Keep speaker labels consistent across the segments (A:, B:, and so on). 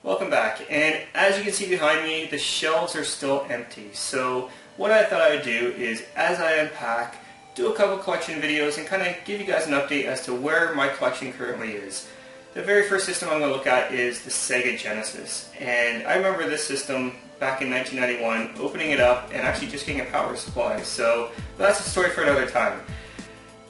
A: Welcome back, and as you can see behind me, the shelves are still empty. So what I thought I would do is, as I unpack, do a couple collection videos and kind of give you guys an update as to where my collection currently is. The very first system I'm going to look at is the Sega Genesis, and I remember this system back in 1991, opening it up and actually just getting a power supply. So that's a story for another time.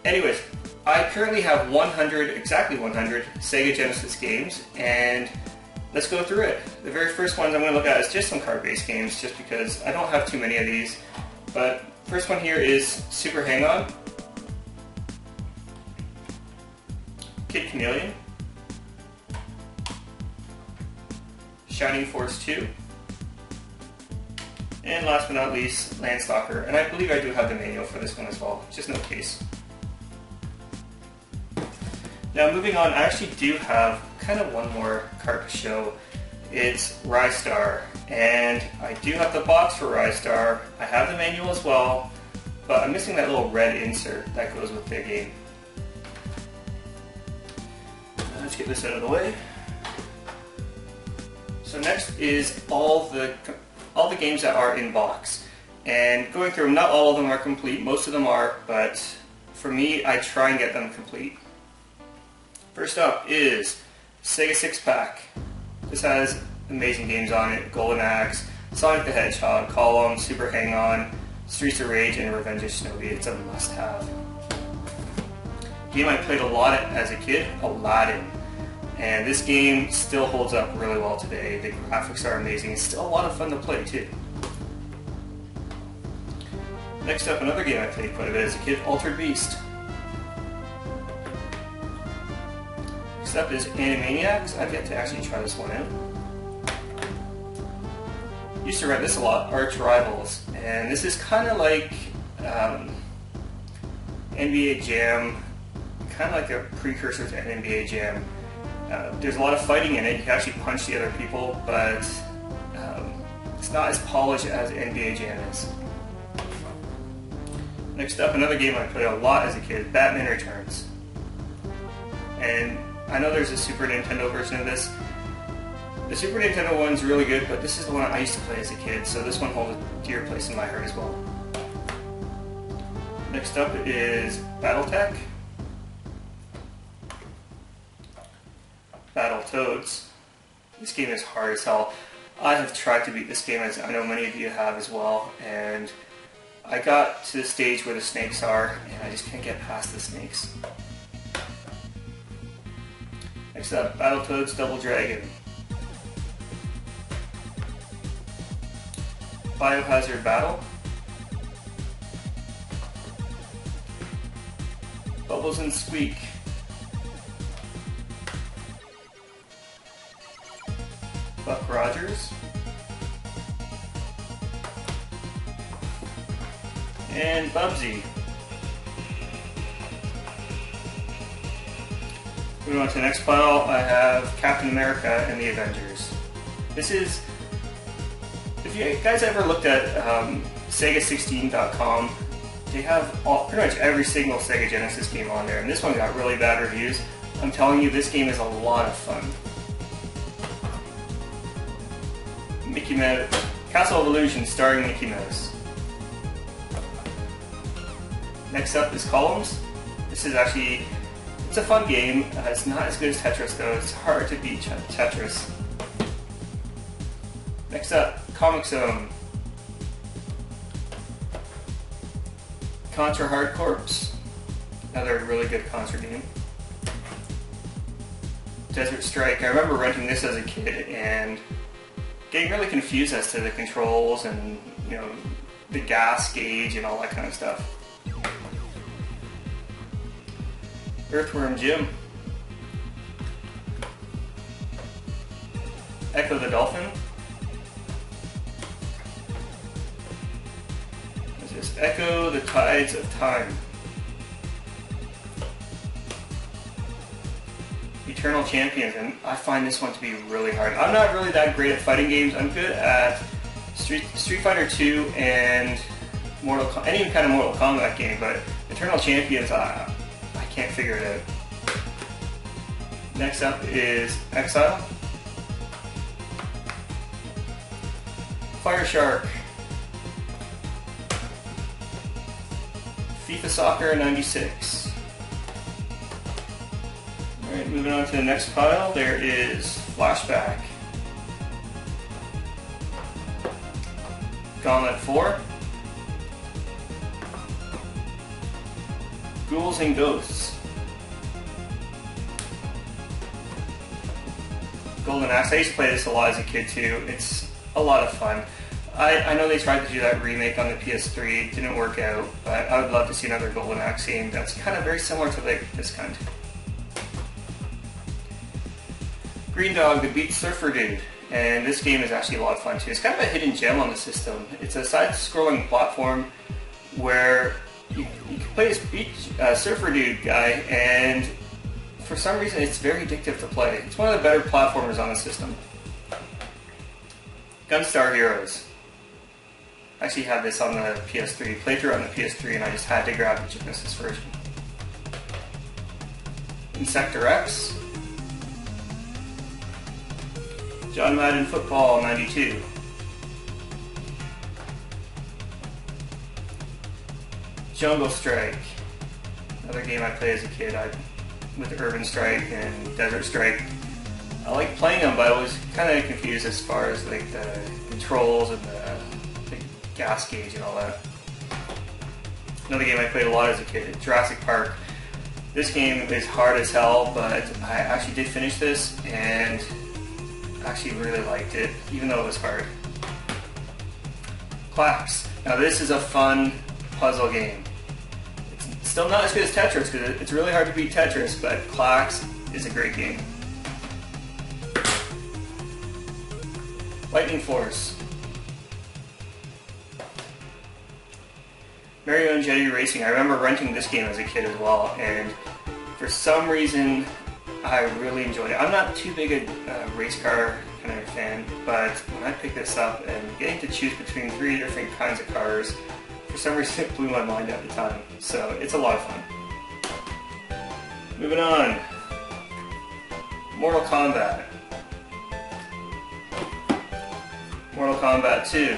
A: Anyways, I currently have exactly 100 Sega Genesis games, and let's go through it. The very first ones I'm going to look at is just some card-based games, just because I don't have too many of these. But first one here is Super Hang-On, Kid Chameleon, Shining Force 2, and last but not least, Landstalker. And I believe I do have the manual for this one as well, just no case. Now moving on, I actually do have kind of one more card to show. It's Rystar, and I do have the box for Rystar. I have the manual as well, but I'm missing that little red insert that goes with the game. Let's get this out of the way. So next is all the games that are in box, and going through them, not all of them are complete. Most of them are, but for me, I try and get them complete. First up is Sega 6-pack. This has amazing games on it: Golden Axe, Sonic the Hedgehog, Column, Super Hang-On, Streets of Rage, and Revenge of Shinobi. It's a must-have. Game I played a lot as a kid, Aladdin. And this game still holds up really well today. The graphics are amazing. It's still a lot of fun to play too. Next up, another game I played quite a bit as a kid, Altered Beast. Next up is Animaniacs. I've yet to actually try this one out. Used to rent this a lot, Arch Rivals. And this is kind of like NBA Jam, kind of like a precursor to NBA Jam. There's a lot of fighting in it. You can actually punch the other people, but it's not as polished as NBA Jam is. Next up, another game I played a lot as a kid, Batman Returns. And I know there's a Super Nintendo version of this. The Super Nintendo one's really good, but this is the one I used to play as a kid, so this one holds a dear place in my heart as well. Next up is Battletech, Battletoads. This game is hard as hell. I have tried to beat this game, as I know many of you have as well, and I got to the stage where the snakes are, and I just can't get past the snakes. Next up, Battletoads Double Dragon, Biohazard Battle, Bubbles and Squeak, Buck Rogers, and Bubsy. Moving on to the next pile, I have Captain America and the Avengers. This is, if you guys ever looked at Sega16.com, they have pretty much every single Sega Genesis game on there, and this one got really bad reviews. I'm telling you, this game is a lot of fun. Mickey Mouse, Castle of Illusion starring Mickey Mouse. Next up is Columns. This is actually, it's a fun game. It's not as good as Tetris though. It's hard to beat Tetris. Next up, Comic Zone, Contra Hard Corps, another really good Contra game. Desert Strike. I remember renting this as a kid and getting really confused as to the controls and, you know, the gas gauge and all that kind of stuff. Earthworm Jim, Echo the Dolphin. What's this? Echo the Tides of Time. Eternal Champions, and I find this one to be really hard. I'm not really that great at fighting games. I'm good at Street Fighter 2 and any kind of Mortal Kombat game, but Eternal Champions, I can't figure it out. Next up is Exile, Fire Shark, FIFA Soccer 96. Alright, moving on to the next pile, there is Flashback, Gauntlet 4, Ghouls and Ghosts, Golden Axe. I used to play this a lot as a kid too. It's a lot of fun. I know they tried to do that remake on the PS3, it didn't work out, but I would love to see another Golden Axe game that's kind of very similar to this kind. Green Dog, the Beat Surfer Dude, and this game is actually a lot of fun too. It's kind of a hidden gem on the system. It's a side-scrolling platform where you can play this beach surfer dude guy, and for some reason it's very addictive to play. It's one of the better platformers on the system. Gunstar Heroes. I actually had this on the PS3, played through on the PS3, and I just had to grab the Genesis version. Insector X. John Madden Football 92. Jungle Strike. Another game I played as a kid with Urban Strike and Desert Strike. I like playing them, but I was kind of confused as far as like the controls and the gas gauge and all that. Another game I played a lot as a kid, Jurassic Park. This game is hard as hell, but I actually did finish this and actually really liked it, even though it was hard. Claps. Now this is a fun puzzle game. It's still not as good as Tetris because it's really hard to beat Tetris, but Claps is a great game. Lightning Force. Mario and Jetty Racing. I remember renting this game as a kid as well, and for some reason I really enjoyed it. I'm not too big a race car kind of fan, but when I picked this up and getting to choose between 3 different kinds of cars, for some reason it blew my mind at the time. So it's a lot of fun. Moving on. Mortal Kombat. Mortal Kombat 2.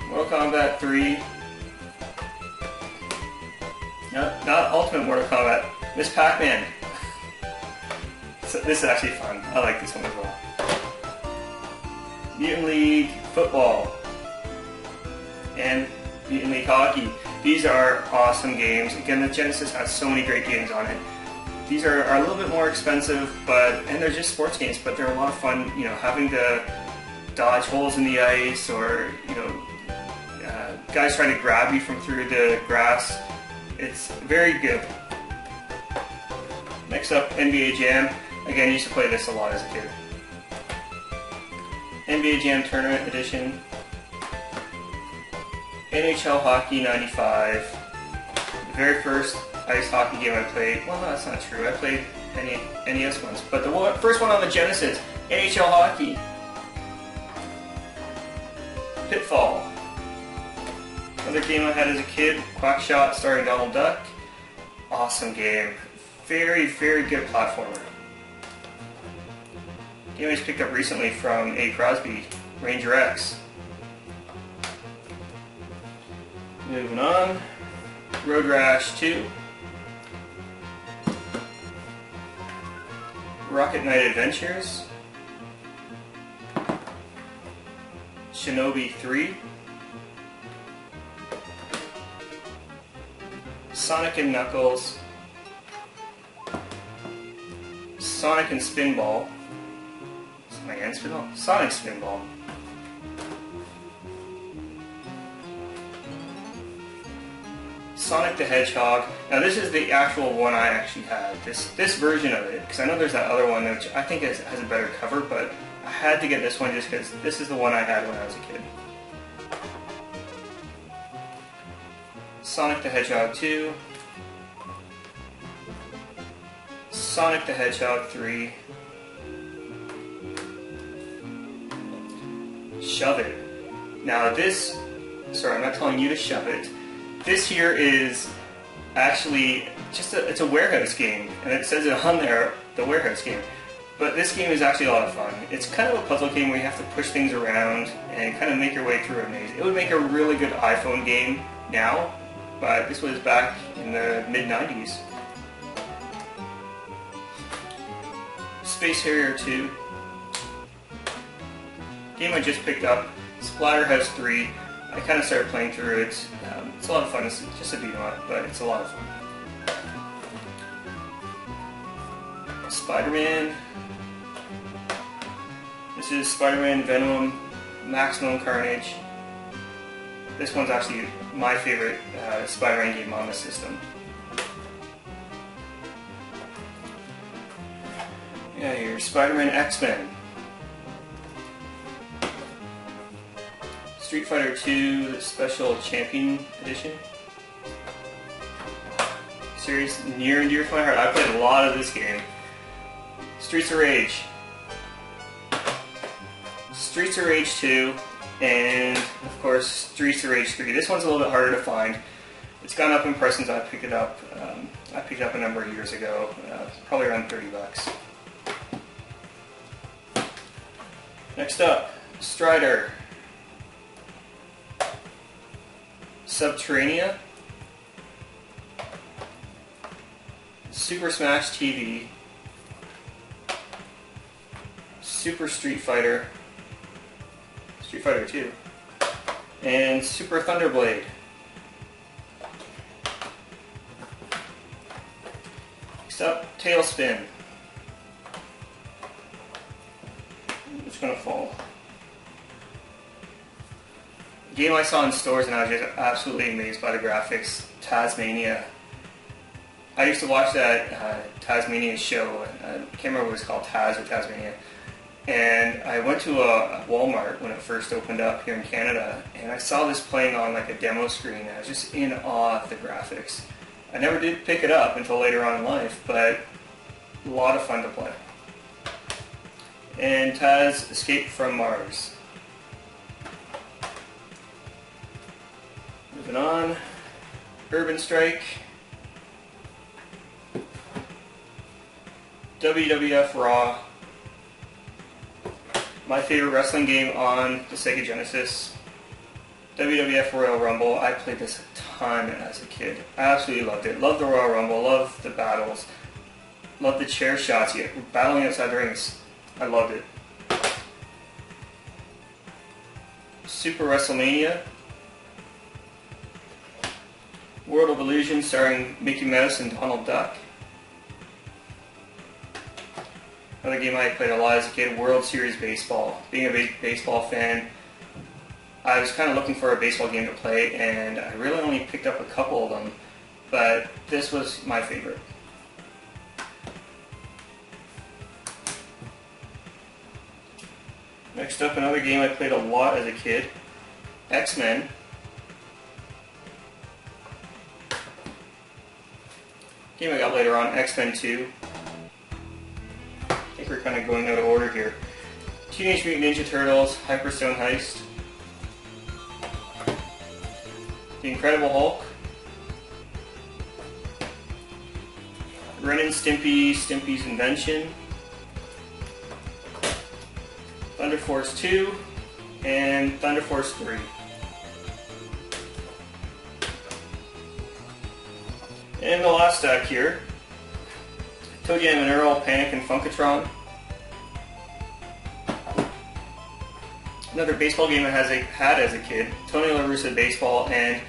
A: Mortal Kombat 3. No, not Ultimate Mortal Kombat. Miss Pac-Man. So this is actually fun. I like this one as well. Mutant League Football and Mutant League Hockey. These are awesome games. Again, the Genesis has so many great games on it. These are a little bit more expensive, and they're just sports games, but they're a lot of fun. You know, having to dodge holes in the ice, or guys trying to grab you from through the grass. It's very good. Next up, NBA Jam. Again, I used to play this a lot as a kid. NBA Jam Tournament Edition. NHL Hockey 95. The very first ice hockey game I played. Well, no, that's not true. I played NES ones. But the first one on the Genesis, NHL Hockey. Pitfall. Another game I had as a kid, Quackshot starring Donald Duck. Awesome game. Very, very good platformer. Game I just picked up recently from A. Crosby, Ranger X. Moving on. Road Rash 2. Rocket Knight Adventures. Shinobi 3. Sonic and Knuckles. Sonic and Spinball. Sonic and Spinball? Sonic Spinball. Sonic the Hedgehog. Now this is the actual one I actually had. This version of it, because I know there's that other one which I think has a better cover, but I had to get this one just because this is the one I had when I was a kid. Sonic the Hedgehog 2. Sonic the Hedgehog 3. Shove It. Now this, sorry, I'm not telling you to shove it. This here is actually just it's a warehouse game, and it says it on there, the warehouse game. But this game is actually a lot of fun. It's kind of a puzzle game where you have to push things around and kind of make your way through a maze. It would make a really good iPhone game now, but this was back in the mid-90s. Space Harrier 2. Game I just picked up. Splatterhouse 3. I kind of started playing through it. It's a lot of fun. It's just a beat 'em up, but it's a lot of fun. Spider-Man. This is Spider-Man Venom Maximum Carnage. This one's actually my favorite Spider-Man game on the system. Yeah, here's Spider-Man X-Men. Street Fighter 2 the Special Champion Edition. Series near and dear to my heart. I played a lot of this game. Streets of Rage. Streets of Rage 2, and of course Streets of Rage 3. This one's a little bit harder to find. It's gone up in price since I picked it up. I picked it up a number of years ago, probably around 30 bucks. Next up, Strider. Subterranea. Super Smash TV. Super Street Fighter. Street Fighter 2. And Super Thunderblade. Next up, Tailspin. It's gonna fall. A game I saw in stores and I was just absolutely amazed by the graphics. Tasmania. I used to watch that Tasmania show. I can't remember what it was called, Taz or Tasmania. And I went to a Walmart when it first opened up here in Canada, and I saw this playing on like a demo screen, and I was just in awe of the graphics. I never did pick it up until later on in life, but a lot of fun to play. And Taz Escape from Mars. Moving on, Urban Strike. WWF Raw. My favorite wrestling game on the Sega Genesis. WWF Royal Rumble. I played this a ton as a kid. I absolutely loved it. Loved the Royal Rumble. Loved the battles. Loved the chair shots. Yeah, battling outside the rings. I loved it. Super WrestleMania. World of Illusion starring Mickey Mouse and Donald Duck. Another game I played a lot as a kid, World Series Baseball. Being a baseball fan, I was kind of looking for a baseball game to play, and I really only picked up a couple of them, but this was my favorite. Next up, another game I played a lot as a kid, X-Men. Game I got later on, X-Men 2. I think we're kind of going out of order here. Teenage Mutant Ninja Turtles, Hyperstone Heist. The Incredible Hulk. Ren and Stimpy, Stimpy's Invention. Thunder Force 2 and Thunder Force 3. And the last stack here, Toe Jam and Earl, Panic and Funkatron. Another baseball game I had as a kid, Tony La Russa Baseball, and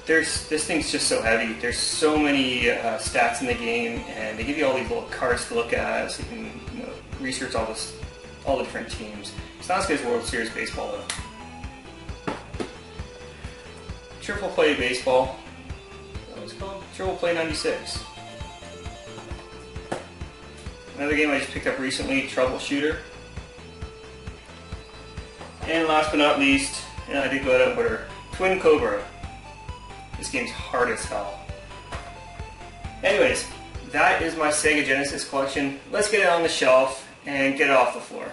A: this thing's just so heavy. There's so many stats in the game, and they give you all these little cards to look at, so you can research all the different teams. It's not as good as World Series Baseball though. Triple Play Baseball. What's it called? Triple Play 96. Another game I just picked up recently, Troubleshooter. And last but not least, and I did go out of order, Twin Cobra. This game's hard as hell. Anyways, that is my Sega Genesis collection. Let's get it on the shelf and get it off the floor.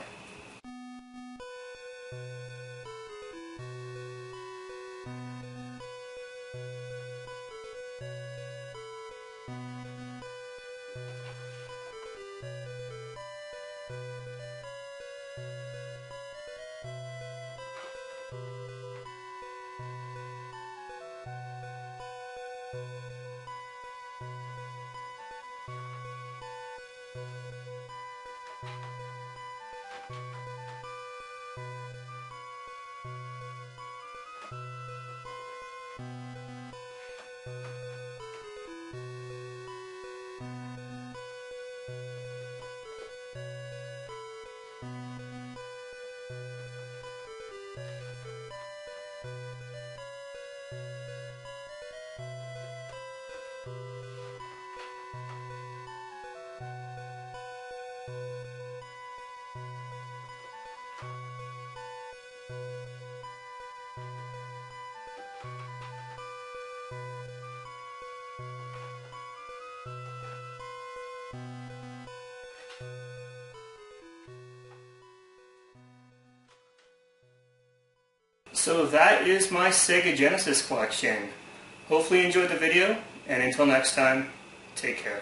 A: So that is my Sega Genesis collection. Hopefully you enjoyed the video, and until next time, take care.